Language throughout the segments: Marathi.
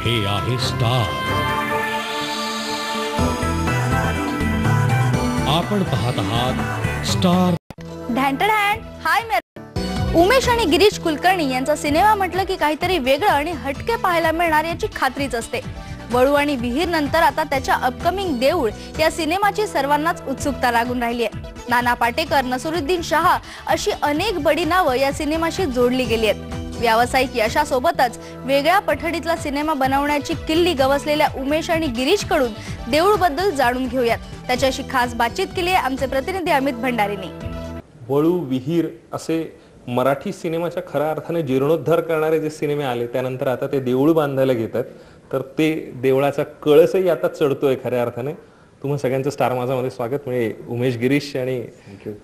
हे आहे स्टार. आपण पाहत आहात स्टार. हाय उमेश आणि गिरीश कुलकर्णी यांचा सिनेमा म्हटलं की काहीतरी वेगळं आणि हटके पाहायला मिळणार याची खात्रीच असते. वळू आणि विहीर नंतर आता त्याच्या अपकमिंग देऊळ या सिनेमाची सर्वांनाच उत्सुकता लागून राहिली आहे. नाना पाटेकर, नसरुद्दीन शाह अशी अनेक बडी नावं या सिनेमाशी जोडली गेली आहेत. व्यावसायिक यशासोबतच वेगळ्या पठडीतला सिनेमा बनवण्याची किल्ली गवसलेल्या उमेश आणि गिरीश कडून देऊळ बद्दल जाणून घेऊयात. त्याच्याशी खास बातचीत केली आहे आमचे प्रतिनिधी अमित भंडारीने. वळू, विहीर असे मराठी सिनेमाच्या खऱ्या अर्थाने जीर्णोद्धार करणारे जे सिनेमे आले त्यानंतर आता ते देऊळ बांधायला घेतात. तर ते देवळाचा कळसही आता चढतोय खऱ्या अर्थाने. तुम्हा सगळ्यांचं स्टार माझामध्ये स्वागत. म्हणजे उमेश, गिरीश आणि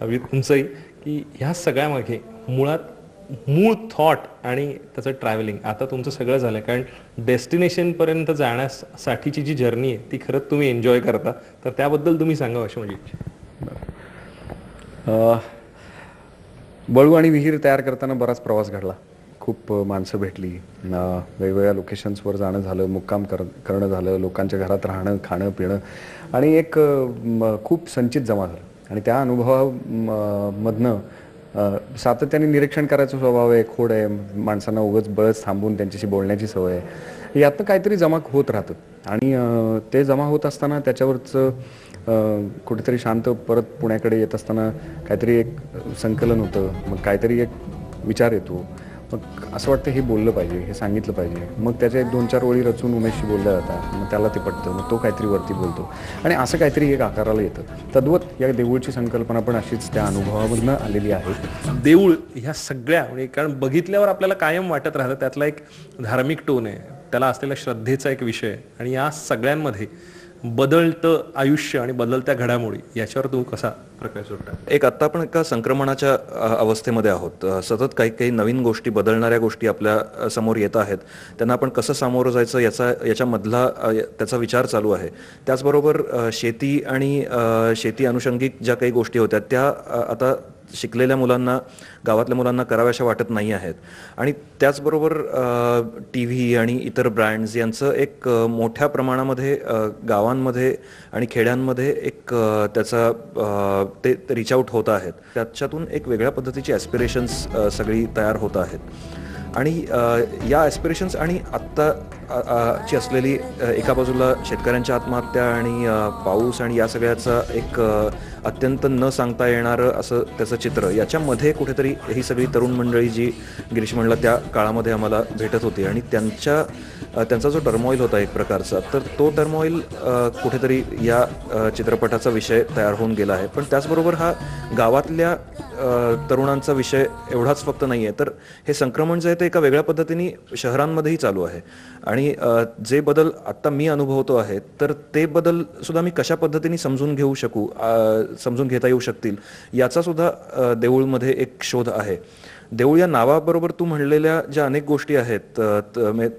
अमित तुमचंही, की ह्या सगळ्यामागे मुळात मूळ थॉट आणि त्याचं ट्रॅव्हलिंग आता तुमचं सगळं झालं. कारण डेस्टिनेशनपर्यंत जाण्यासाठीची जी जर्नी आहे ती खरंच तुम्ही एन्जॉय करता. तर त्याबद्दल तुम्ही सांगा अशी माझी इच्छा. वळू आणि विहीर तयार करताना बराच प्रवास घडला. खूप माणसं भेटली, वेगवेगळ्या लोकेशन्सवर जाणं झालं, मुक्काम करणं झालं, लोकांच्या घरात राहणं, खाणं पिणं आणि एक खूप संचित जमा झालं. आणि त्या अनुभवामधनं सातत्याने निरीक्षण करायचा स्वभाव आहे, खोड आहे, माणसांना उगाच बळच थांबून त्यांच्याशी बोलण्याची सवय आहे. यातनं काहीतरी जमा होत राहतं आणि ते जमा होत असताना त्याच्यावरचं कुठेतरी शांत परत पुण्याकडे येत असताना काहीतरी एक संकलन होतं. मग काहीतरी एक विचार येतो. मग असं वाटतं हे बोललं पाहिजे, हे सांगितलं पाहिजे. मग त्याच्या 1-2-4 ओळी रचून उमेशशी बोलल्या जातात. मग त्याला ते पटतं, मग तो काहीतरी वरती बोलतो आणि असं काहीतरी एक आकाराला येतं. तद्वत या देऊळची संकल्पना पण अशीच त्या अनुभवामधून आलेली आहे. देऊळ ह्या सगळ्या म्हणजे कारण बघितल्यावर आपल्याला कायम वाटत राहतं त्यातला एक धार्मिक टोन आहे, त्याला असलेला श्रद्धेचा एक विषय आणि या सगळ्यांमध्ये बदलतं आयुष्य आणि बदलत्या घडामोडी याच्यावर तू कसा प्रकाश सोडता? एक आत्ता आपण एका संक्रमणाच्या अवस्थेमध्ये आहोत. सतत काही काही नवीन गोष्टी, बदलणाऱ्या गोष्टी आपल्या समोर येत आहेत. त्यांना आपण कसं सामोरं जायचं याच्यामधला त्याचा विचार चालू आहे. त्याचबरोबर शेती आणि शेती अनुषंगिक ज्या काही गोष्टी होत्या त्या आता शिकलेल्या मुलांना, गावातल्या मुलांना कराव्याशा वाटत नाही आहेत. आणि त्याचबरोबर TV आणि इतर ब्रँड्स यांचं एक मोठ्या प्रमाणामध्ये गावांमध्ये आणि खेड्यांमध्ये एक त्याचा ते रिच आउट होत आहेत. त्याच्यातून एक वेगळ्या पद्धतीची ॲस्पिरेशन्स सगळी तयार होत आहेत. आणि या ॲस्पिरेशन्स आणि आत्ताची असलेली एका बाजूला शेतकऱ्यांच्या आत्महत्या आणि पाऊस आणि या सगळ्याचा एक अत्यंत न सांगता येणारं असं त्याचं चित्र, याच्यामध्ये कुठेतरी ही सगळी तरुण मंडळी जी गिरीश म्हणला त्या काळामध्ये आम्हाला भेटत होती. आणि त्यांचा जो टर्मॉईल होता एक प्रकारचा, तर तो टर्मॉईल कुठेतरी या चित्रपटाचा विषय तयार होऊन गेला आहे. पण त्याचबरोबर हा गावातल्या तरुणांचा विषय एवढाच फक्त नाही आहे, तर हे संक्रमण जे आहे ते एका वेगळ्या पद्धतीने शहरांमध्येही चालू आहे. आणि जे बदल आत्ता मी अनुभवतो आहे तर ते बदल सुद्धा मी कशा पद्धतीने समजून घेता येऊ शकतील याचा सुद्धा देऊळमध्ये एक शोध आहे. देऊळ या नावाबरोबर तू म्हणलेल्या ज्या अनेक गोष्टी आहेत,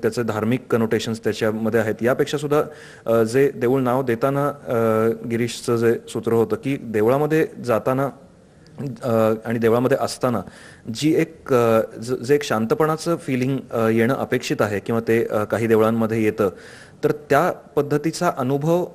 त्याचे धार्मिक कनोटेशन्स त्याच्यामध्ये आहेत. यापेक्षा सुद्धा जे देऊळ नाव देताना गिरीशचं जे सूत्र होतं की देवळामध्ये जाताना आणि देवळामध्ये असताना जे एक शांतपणाचं फिलिंग येणं अपेक्षित आहे किंवा ते काही देवळांमध्ये येतं, तर त्या पद्धतीचा अनुभव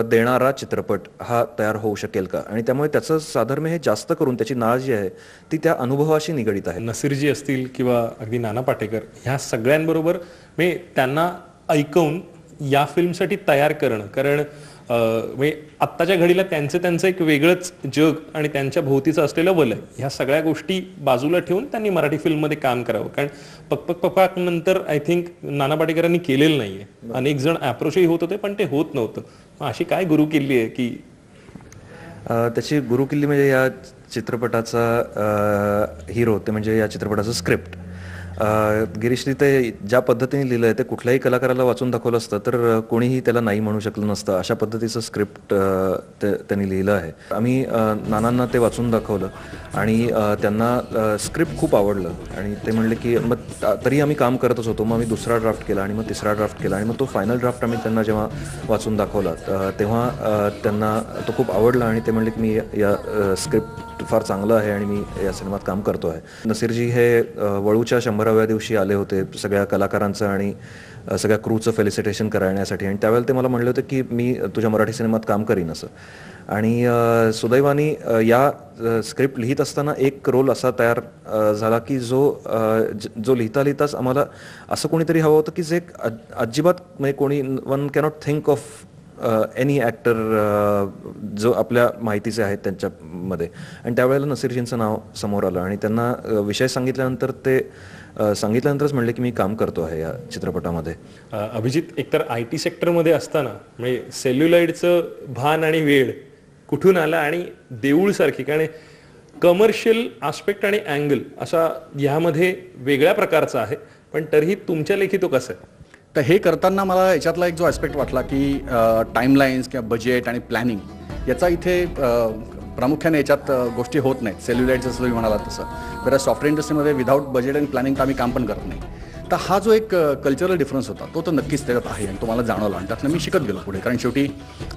देणारा चित्रपट हा तयार होऊ शकेल का? आणि त्यामुळे त्याचं साधर्म्य हे जास्त करून त्याची नाळ जी आहे ती त्या अनुभवाशी निगडीत आहे. नसीरजी असतील किंवा अगदी नाना पाटेकर ह्या सगळ्यांबरोबर मी त्यांना ऐकून या फिल्मसाठी तयार करणं, कारण म्हणजे आत्ताच्या घडीला त्यांचं एक वेगळंच जग आणि त्यांच्या भोवतीचं असलेलं वलय, ह्या सगळ्या गोष्टी बाजूला ठेवून त्यांनी मराठी फिल्ममध्ये काम करावं. कारण पक नंतर आय थिंक नाना पाटेकरांनी केलेलं नाहीये. अनेक जण अप्रोचही होत होते पण ते होत नव्हतं. अशी काय गुरुकिल्ली आहे की त्याची गुरुकिल्ली म्हणजे या चित्रपटाचा हिरो, ते म्हणजे या चित्रपटाचं स्क्रिप्ट. गिरीशने ते ज्या पद्धतीने लिहिलं आहे ते कुठल्याही कलाकाराला वाचून दाखवलं असतं तर कोणीही त्याला नाही म्हणू शकलं नसतं. अशा पद्धतीचं स्क्रिप्ट त्यांनी लिहिलं आहे. आम्ही नानांना ते वाचून दाखवलं आणि त्यांना स्क्रिप्ट खूप आवडलं आणि ते म्हणले की मग तरी आम्ही काम करतच होतो. मग आम्ही दुसरा ड्राफ्ट केला आणि मग तिसरा ड्राफ्ट केला आणि मग तो फायनल ड्राफ्ट आम्ही त्यांना जेव्हा वाचून दाखवला तेव्हा त्यांना तो खूप आवडला आणि ते म्हणले की मी या स्क्रिप्ट स्क्रिप्ट फार चांगलं आहे आणि मी या सिनेमात काम करतो आहे. नसीरजी हे वळूच्या 100व्या दिवशी आले होते सगळ्या कलाकारांचं आणि सगळ्या क्रूचं फेलिसिटेशन करण्यासाठी, आणि त्यावेळेला ते मला म्हणले होते की मी तुझ्या मराठी सिनेमात काम करीन असं. आणि सुदैवाने या स्क्रिप्ट लिहित असताना एक रोल असा तयार झाला की जो लिहिता लिहिताच आम्हाला असं कोणीतरी हवं होतं की जे अजिबात म्हणजे कोणी one cannot think of any actor जो आपल्या माहितीचे आहेत त्यांच्यामध्ये. आणि त्यावेळेला नसीरजींचं नाव समोर आलं आणि त्यांना विषय सांगितल्यानंतरच म्हणले की मी काम करतो आहे या चित्रपटामध्ये. अभिजित, एकतर IT सेक्टरमध्ये असताना म्हणजे सेल्युलॉइडचं भान आणि वेळ कुठून आला आणि देऊळसारखी, कारण कमर्शियल आस्पेक्ट आणि अँगल असा ह्यामध्ये वेगळ्या प्रकारचा आहे, पण तरीही तुमच्या लेखी तो कसा आहे? तर हे करताना मला याच्यातला एक जो ॲस्पेक्ट वाटला की टाईमलाईन्स किंवा बजेट आणि प्लॅनिंग याचा इथे प्रामुख्याने याच्यात गोष्टी होत नाहीत. सेल्युलाइड जसं तुम्ही म्हणाला तसं, बरं सॉफ्टवेअर इंडस्ट्रीमध्ये विदाऊट बजेट आणि प्लॅनिंग तर आम्ही काम पण करत नाही. तर हा जो एक कल्चरल डिफरन्स होता तो तर नक्कीच त्याच्यात आहे आणि तो मला जाणवला आणि त्यातनं मी शिकत गेलो पुढे, कारण शेवटी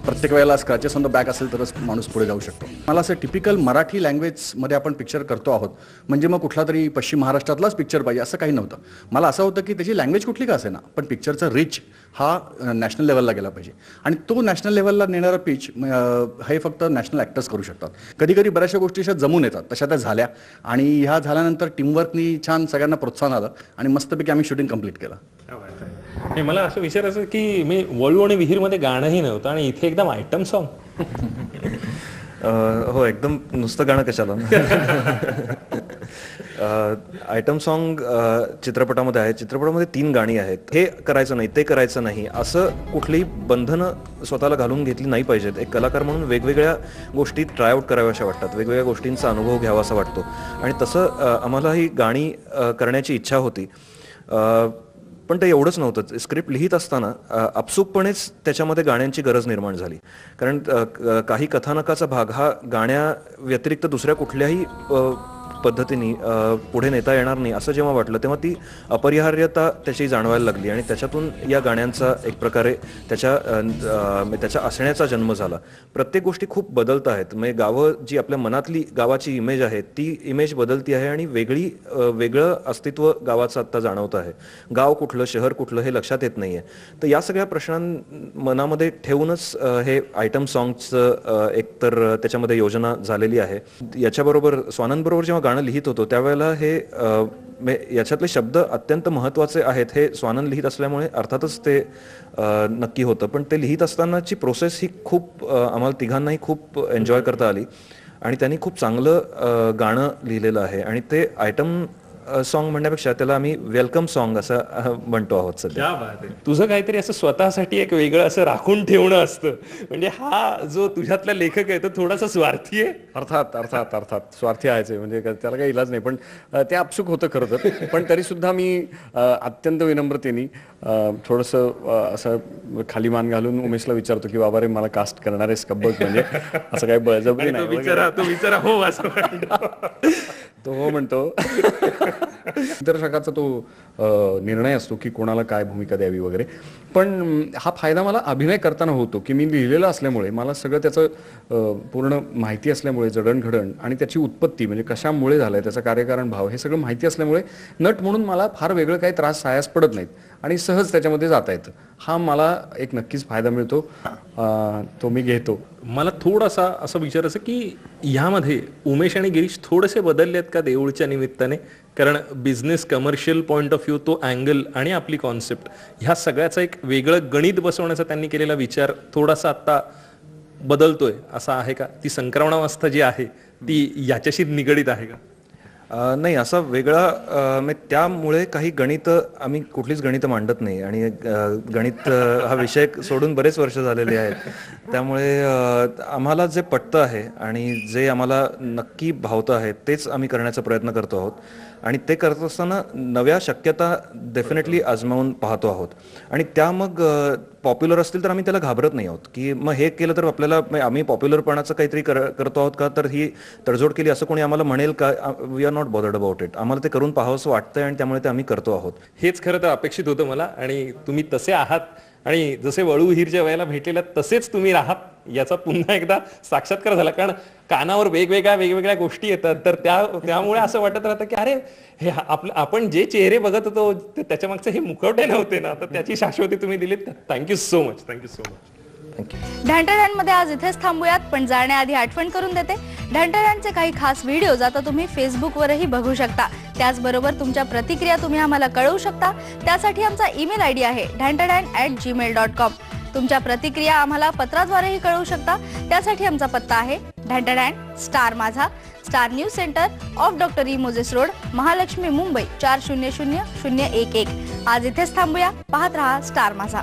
प्रत्येक वेळेला स्क्रॅचेस ऑन द बॅक असेल तरच माणूस पुढे जाऊ शकतो. मला असं टिपिकल मराठी लँग्वेजमध्ये आपण पिक्चर करतो आहोत म्हणजे मग कुठला तरी पश्चिम महाराष्ट्रातलाच पिक्चर पाहिजे असं काही नव्हतं. मला असं होतं की त्याची लँग्वेज कुठली का असेना, पण पिक्चरचा रिच हा नॅशनल लेवलला गेला पाहिजे आणि तो नॅशनल लेवलला नेणारा पिच हे फक्त नॅशनल ॲक्टर्स करू शकतात. कधी कधी बऱ्याचशा गोष्टी अशा जमून येतात, तशा त्या झाल्या आणि ह्या झाल्यानंतर टीमवर्कनी छान सगळ्यांना प्रोत्साहन आलं आणि मस्तपैकी आम्ही शूटिंग कंप्लीट केलं. मला असं विचारायचं की मी वळू आणि विहीरमध्ये गाणंही नव्हतं आणि इथे एकदम आयटम सॉन्ग. हो, एकदम नुसतं गाणं कशाला. आयटम सॉन्ग चित्रपटामध्ये आहे. चित्रपटामध्ये 3 गाणी आहेत. हे करायचं नाही, ते करायचं नाही असं कुठलीही बंधनं स्वतःला घालून घेतली नाही पाहिजेत. एक कलाकार म्हणून वेगवेगळ्या गोष्टी ट्रायआउट कराव्याशा वाटतात, वेगवेगळ्या गोष्टींचा अनुभव घ्यावा असा वाटतो आणि तसं आम्हाला ही गाणी करण्याची इच्छा होती. पण ते एवढंच नव्हतं. स्क्रिप्ट लिहित असताना आपसूकपणेच त्याच्यामध्ये गाण्यांची गरज निर्माण झाली, कारण काही कथानकाचा भाग हा गाण्या व्यतिरिक्त दुसऱ्या कुठल्याही पद्धतीने पुढे नेता येणार नाही असं जेव्हा वाटलं तेव्हा ती अपरिहार्यता त्याची जाणवायला लागली आणि त्याच्यातून या गाण्यांचा एक प्रकारे त्याच्या असण्याचा जन्म झाला. प्रत्येक गोष्टी खूप बदलत आहेत. म्हणजे गावं जी आपल्या मनातली गावाची इमेज आहे ती इमेज बदलती आहे आणि वेगळं अस्तित्व गावाचं आत्ता जाणवत आहे. गाव कुठलं, शहर कुठलं हे लक्षात येत नाहीये. तर या सगळ्या प्रश्नां मनामध्ये ठेवूनच हे आयटम सॉन्गचं एकतर त्याच्यामध्ये योजना झालेली आहे. याच्याबरोबर स्वानंदबरोबर जेव्हा गाणं लिहित होतो त्यावेळेला हे याच्यातले शब्द अत्यंत महत्त्वाचे आहेत हे स्वानंद लिहित असल्यामुळे अर्थातच ते नक्की होतं. पण ते लिहित असतानाची प्रोसेस ही खूप आम्हाला तिघांनाही खूप एन्जॉय करता आली आणि त्यांनी खूप चांगलं गाणं लिहिलेलं आहे आणि ते आयटम सॉन्ग म्हणण्यापेक्षा त्याला आम्ही वेलकम सॉन्ग असं म्हणतो आहोत सध्या. तुझं काहीतरी असं स्वतःसाठी एक वेगळं असं राखून ठेवणं असतं, म्हणजे हा जो तुझ्यातला लेखक आहे तो थोडासा स्वार्थी आहे. अर्थात स्वार्थी आहेच, म्हणजे त्याला काही इलाज नाही, पण ते आपसुक होतं खरं तर. पण तरी सुद्धा मी अत्यंत विनम्रतेने थोडंसं असं खाली मान घालून उमेशला विचारतो की बाबा रे मला कास्ट करणार आहेस का बघ, म्हणजे असं काही बळजबरी नाही. तो विचारा हो असं तो हो म्हणतो. दिग्दर्शकाचा तो निर्णय असतो की कोणाला काय भूमिका द्यावी वगैरे. पण हा फायदा मला अभिनय करताना होतो की मी लिहिलेलं असल्यामुळे मला सगळं त्याचं पूर्ण माहिती असल्यामुळे जडणघडण आणि त्याची उत्पत्ती म्हणजे कशामुळे झालंय त्याचा कार्यकारण भाव हे सगळं माहिती असल्यामुळे नट म्हणून मला फार वेगळं काही त्रास सायास पडत नाहीत आणि सहज त्याच्यामध्ये जाता येतं. हा मला एक नक्कीच फायदा मिळतो, तो मी घेतो. मला थोडासा असं विचारायचं की ह्यामध्ये उमेश आणि गिरीश थोडेसे बदलले आहेत का देऊळच्या निमित्ताने? कारण business commercial point of view, तो अँगल आणि आपली कॉन्सेप्ट ह्या सगळ्याचा एक वेगळं गणित बसवण्याचा त्यांनी केलेला विचार थोडासा आता बदलतोय असा आहे का? ती संक्रमणावस्था जी आहे ती याच्याशी निगडीत आहे का? नाही, असा वेगळा त्यामुळे काही गणित आम्ही कुठलीच गणितं मांडत नाही आणि गणित हा विषय सोडून बरेच वर्ष झालेले आहेत. त्यामुळे आम्हाला जे पटतं आहे आणि जे आम्हाला नक्की भावतं आहे तेच आम्ही करण्याचा प्रयत्न करतो आहोत आणि ते करत असताना नव्या शक्यता डेफिनेटली आजमावून पाहतो आहोत आणि त्या मग पॉप्युलर असतील तर आम्ही त्याला घाबरत नाही आहोत की मग हे केलं तर आपल्याला आम्ही पॉप्युलरपणाचं काहीतरी करतो आहोत का, तर ही तडजोड केली असं कोणी आम्हाला म्हणेल का? We are not bothered about it. आम्हाला ते करून पाहावंसं वाटतंय आणि त्यामुळे ते आम्ही करतो आहोत. हेच खरं तर अपेक्षित होतं मला आणि तुम्ही तसे आहात आणि जसे वळू विहीरच्या वेळेला भेटलेला तसेच तुम्ही राहात याचा पुन्हा एकदा साक्षात्कार झाला. कारण कानावर वेगवेगळ्या गोष्टी येतात, तर त्यामुळे असं वाटत राहतं की अरे हे आपण जे चेहरे बघत होतो त्याच्या मागचे हे मुखवटे नव्हते ना, तर त्याची शाश्वती तुम्ही दिलीत. Thank you so much. ढांटऱ्यांमध्ये आज इथेच थांबूयात, पण जाण्याआधी आठवण करून देते, ढांटऱ्यांचे काही खास व्हिडिओज आता तुम्ही फेसबुकवरही बघू शकता. त्याचबरोबर तुमच्या प्रतिक्रिया तुम्ही आम्हाला कळवू शकता. त्यासाठी आमचा ईमेल आयडी आहे dhantadan@gmail.com. तुमच्या प्रतिक्रिया आम्हाला पत्राद्वारेही कळवू शकता. त्यासाठी आमचा पत्ता आहे ढांटडॅन स्टार माझा, star news centre of doctor E Moses road, Mahalakshmi, Mumbai 400011. आज इथेच थांबूया. पाहत रहा स्टार माझा.